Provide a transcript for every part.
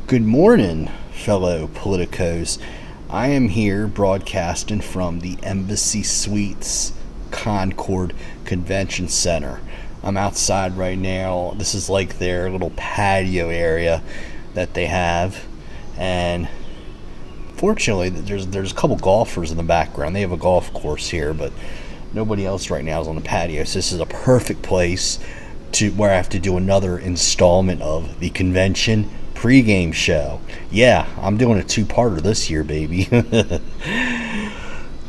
Good morning, fellow politicos. I am here broadcasting from the Embassy Suites Concord Convention Center. I'm outside right now. This is like their little patio area that they have, and fortunately there's a couple golfers in the background. They have a golf course here, but nobody else right now is on the patio. So this is a perfect place to where I have to do another installment of the convention pregame show. Yeah, I'm doing a two-parter this year, baby.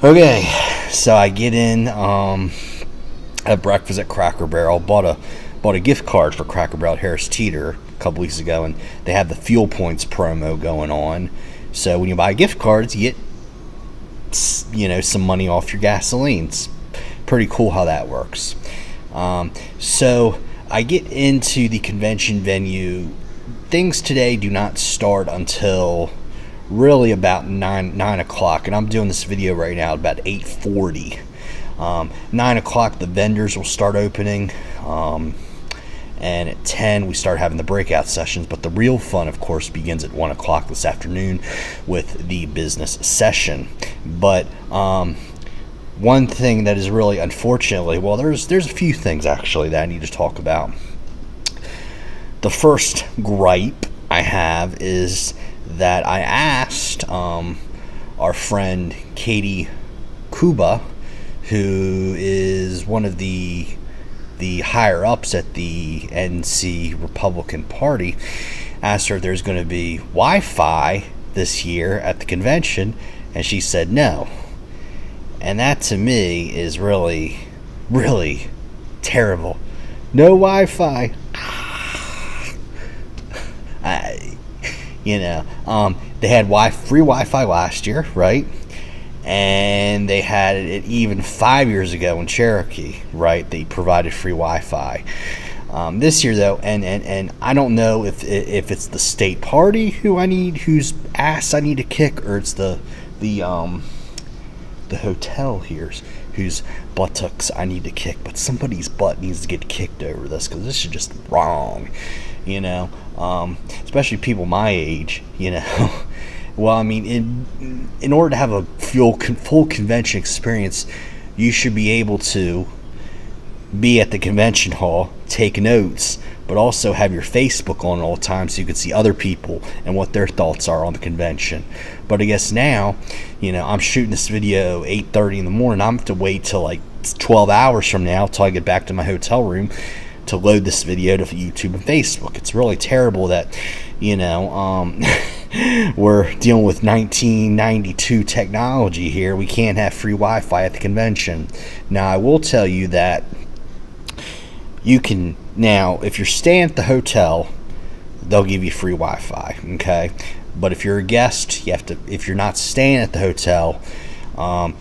Okay, so I get in, have breakfast at Cracker Barrel. Bought a gift card for Cracker Barrel at Harris Teeter a couple weeks ago, and they have the Fuel Points promo going on. So when you buy gift cards, you get some money off your gasoline. It's pretty cool how that works. So I get into the convention venue. Things today do not start until really about 9 o'clock, and I'm doing this video right now at about 8:40. 9 o'clock the vendors will start opening, and at 10 we start having the breakout sessions, but the real fun of course begins at 1 o'clock this afternoon with the business session. But one thing that is really unfortunately, well, there's a few things actually that I need to talk about. The first gripe I have is that I asked our friend Katie Kuba, who is one of the higher ups at the NC Republican Party, asked her if there's going to be Wi-Fi this year at the convention, and she said no. And that to me is really, really terrible. No Wi-Fi. They had free Wi-Fi last year, right? And they had it even 5 years ago in Cherokee, right? They provided free Wi-Fi. This year, though, and I don't know if it's the state party whose ass I need to kick, or it's the hotel here whose buttocks I need to kick. But somebody's butt needs to get kicked over this, because this is just wrong. Especially people my age, Well, I mean, in order to have a full convention experience, you should be able to be at the convention hall, take notes, but also have your Facebook on all the time so you can see other people and what their thoughts are on the convention. But I guess now, I'm shooting this video 8:30 in the morning. I'm going to have to wait till like 12 hours from now till I get back to my hotel room to load this video to YouTube and Facebook. It's really terrible that, we're dealing with 1992 technology here. We can't have free Wi-Fi at the convention. Now, I will tell you that you can, now, if you're staying at the hotel, they'll give you free Wi-Fi, okay? But if you're a guest, if you're not staying at the hotel,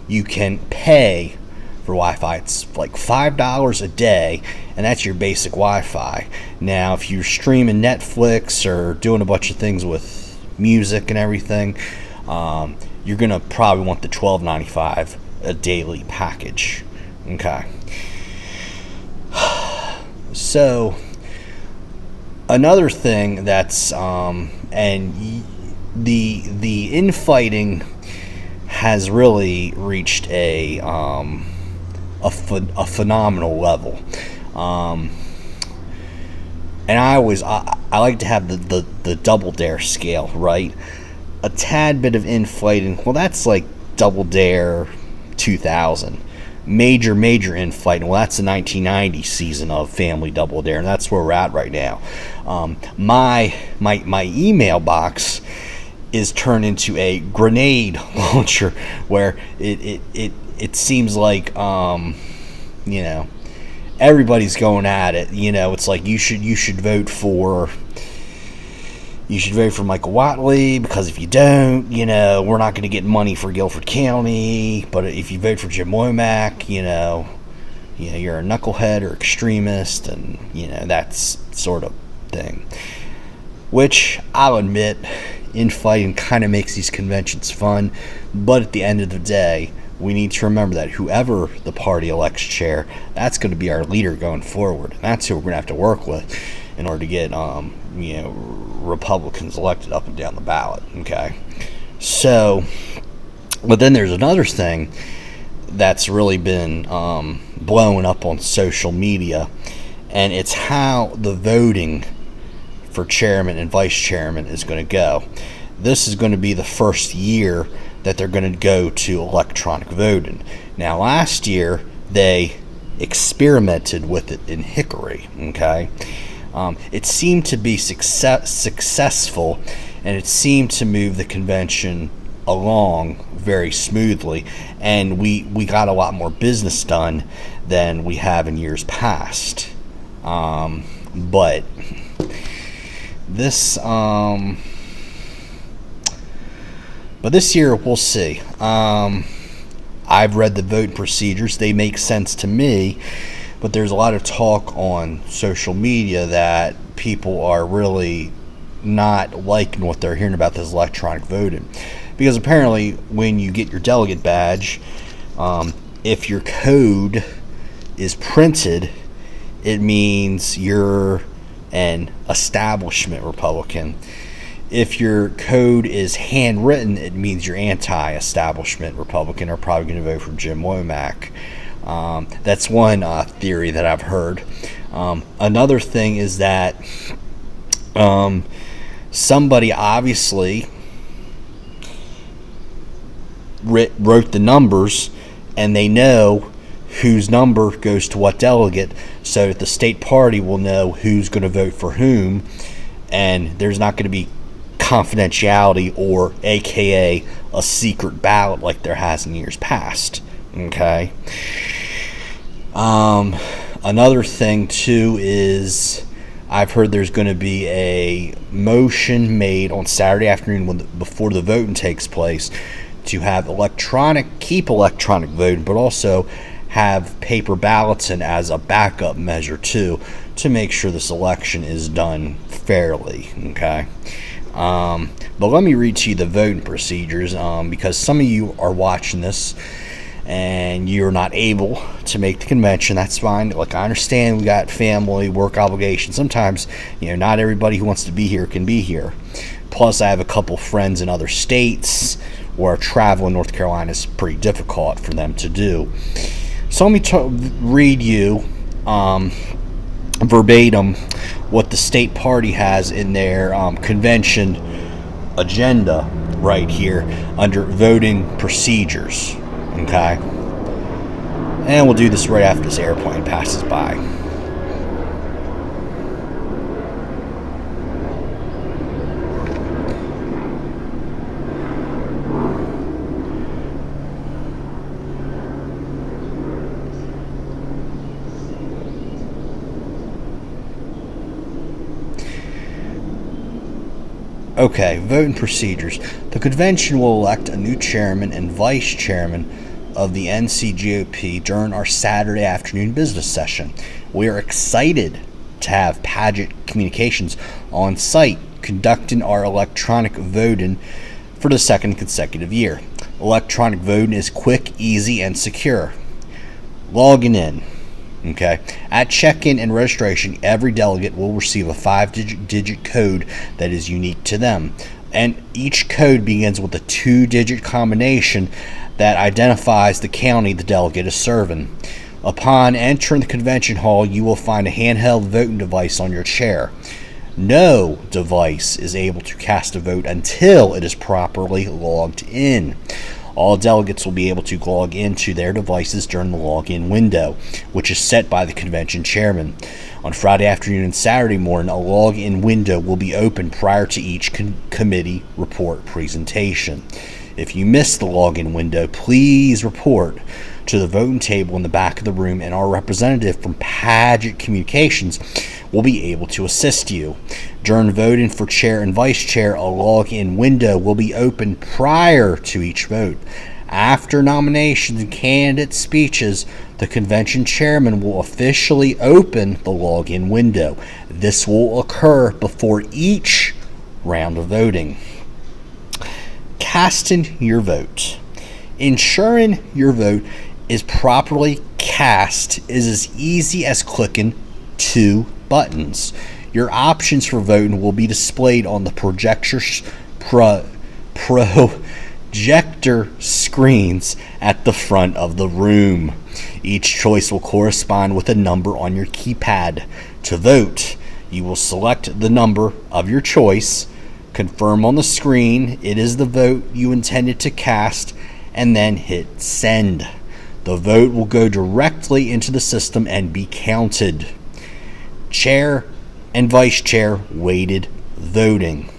you can pay for Wi-Fi. It's like $5 a day, and that's your basic Wi-Fi. Now, if you're streaming Netflix or doing a bunch of things with music and everything, you're gonna probably want the $12.95 a daily package. Okay. So another thing that's and the infighting has really reached a phenomenal level, and I like to have the double dare scale, right? A tad bit of infighting, well, that's like double dare 2000. Major infighting, well, that's the 1990 season of Family Double Dare, and that's where we're at right now. My email box is turned into a grenade launcher, where it seems like everybody's going at it. It's like you should vote for Michael Watley, because if you don't, we're not going to get money for Guilford County. But if you vote for Jim Womack, you're a knucklehead or extremist, and that sort of thing. Which I'll admit, infighting kind of makes these conventions fun, but at the end of the day, we need to remember that whoever the party elects chair, that's going to be our leader going forward. And that's who we're going to have to work with. in order to get Republicans elected up and down the ballot. Okay, so, but then there's another thing that's really been blowing up on social media, and it's how the voting for chairman and vice chairman is going to go. This is going to be the first year that they're going to go to electronic voting. Now, last year they experimented with it in Hickory. Okay, it seemed to be successful, and it seemed to move the convention along very smoothly, and we got a lot more business done than we have in years past. But this year we'll see. I've read the voting procedures. They make sense to me, but there's a lot of talk on social media that people are really not liking what they're hearing about this electronic voting. Because apparently when you get your delegate badge, if your code is printed, it means you're an establishment Republican. If your code is handwritten, it means you're anti-establishment Republican, or probably going to vote for Jim Womack. That's one theory that I've heard. Another thing is that somebody obviously wrote the numbers, and they know whose number goes to what delegate, so that the state party will know who's going to vote for whom, and there's not going to be confidentiality, or aka a secret ballot like there has in years past. Okay. Another thing too is I've heard there's going to be a motion made on Saturday afternoon before the voting takes place to have keep electronic voting, but also have paper ballots in as a backup measure too, to make sure this election is done fairly. Okay. But let me read to you the voting procedures, because some of you are watching this and you're not able to make the convention. That's fine. Like, I understand we got family, work obligations. Sometimes, not everybody who wants to be here can be here. Plus, I have a couple friends in other states where travel in North Carolina is pretty difficult for them to do. So let me read you verbatim what the state party has in their convention agenda right here under voting procedures. Okay, and we'll do this right after this airplane passes by. Okay, voting procedures. The convention will elect a new chairman and vice chairman of the NCGOP during our Saturday afternoon business session. We are excited to have Paget Communications on site conducting our electronic voting for the second consecutive year. Electronic voting is quick, easy, and secure. Logging in. Okay. At check-in and registration, every delegate will receive a 5-digit code that is unique to them. And each code begins with a 2-digit combination that identifies the county the delegate is serving. Upon entering the convention hall, you will find a handheld voting device on your chair. No device is able to cast a vote until it is properly logged in. All delegates will be able to log into their devices during the login window, which is set by the convention chairman. On Friday afternoon and Saturday morning, a login window will be open prior to each committee report presentation. If you miss the login window, please report to the voting table in the back of the room, and our representative from Paget Communications will be able to assist you. During voting for chair and vice chair, a login window will be open prior to each vote. After nominations and candidate speeches, the convention chairman will officially open the login window. This will occur before each round of voting. Casting your vote. Ensuring your vote is properly cast is as easy as clicking 2 buttons. Your options for voting will be displayed on the projector screens at the front of the room. Each choice will correspond with a number on your keypad. To vote, you will select the number of your choice, confirm on the screen it is the vote you intended to cast, and then hit send. The vote will go directly into the system and be counted. Chair and vice chair weighted voting.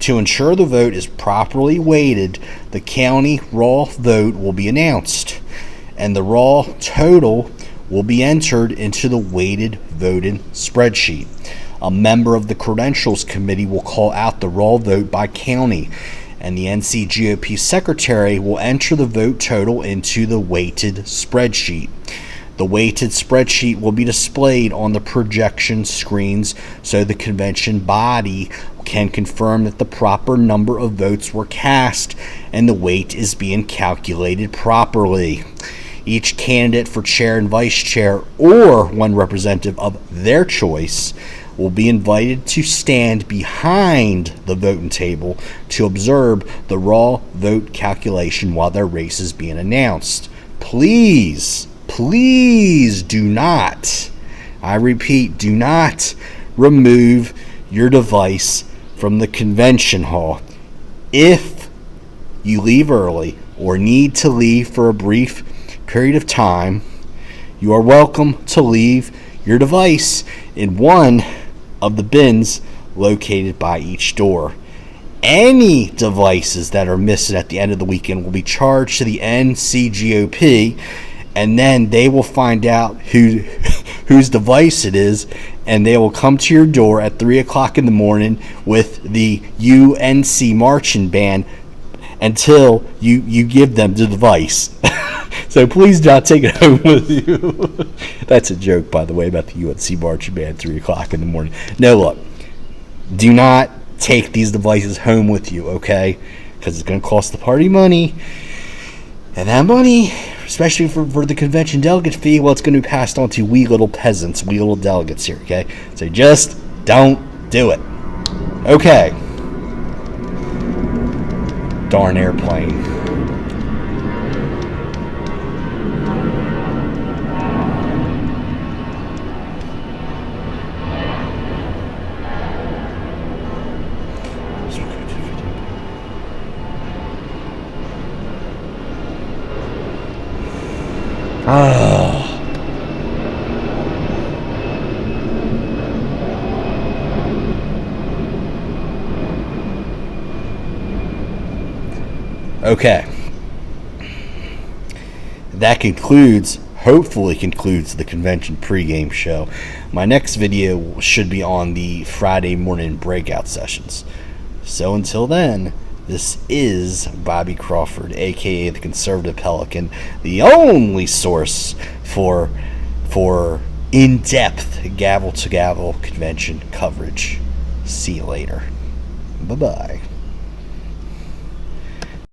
To ensure the vote is properly weighted, the county raw vote will be announced, and the raw total will be entered into the weighted voting spreadsheet. A member of the Credentials Committee will call out the raw vote by county, and the NCGOP secretary will enter the vote total into the weighted spreadsheet. The weighted spreadsheet will be displayed on the projection screens so the convention body can confirm that the proper number of votes were cast and the weight is being calculated properly. Each candidate for chair and vice chair, or one representative of their choice, will be invited to stand behind the voting table to observe the raw vote calculation while their race is being announced. Please do not, I repeat, do not remove your device from the convention hall. If you leave early or need to leave for a brief period of time, you are welcome to leave your device in one of the bins located by each door. Any devices that are missing at the end of the weekend will be charged to the NCGOP, and then they will find out whose device it is, and they will come to your door at 3 o'clock in the morning with the UNC marching band until you give them the device. So please do not take it home with you. That's a joke, by the way, about the UNC marching band at 3 o'clock in the morning. No, look, do not take these devices home with you, okay? Because it's going to cost the party money. And that money, especially for the convention delegate fee, well, it's going to be passed on to we little peasants, we little delegates here, okay? So just don't do it. Okay. Darn airplane. Okay. That hopefully concludes the convention pregame show. My next video should be on the Friday morning breakout sessions. So until then, this is Bobby Crawford, aka the Conservative Pelican, the only source for in-depth gavel-to-gavel convention coverage. See you later. Bye-bye.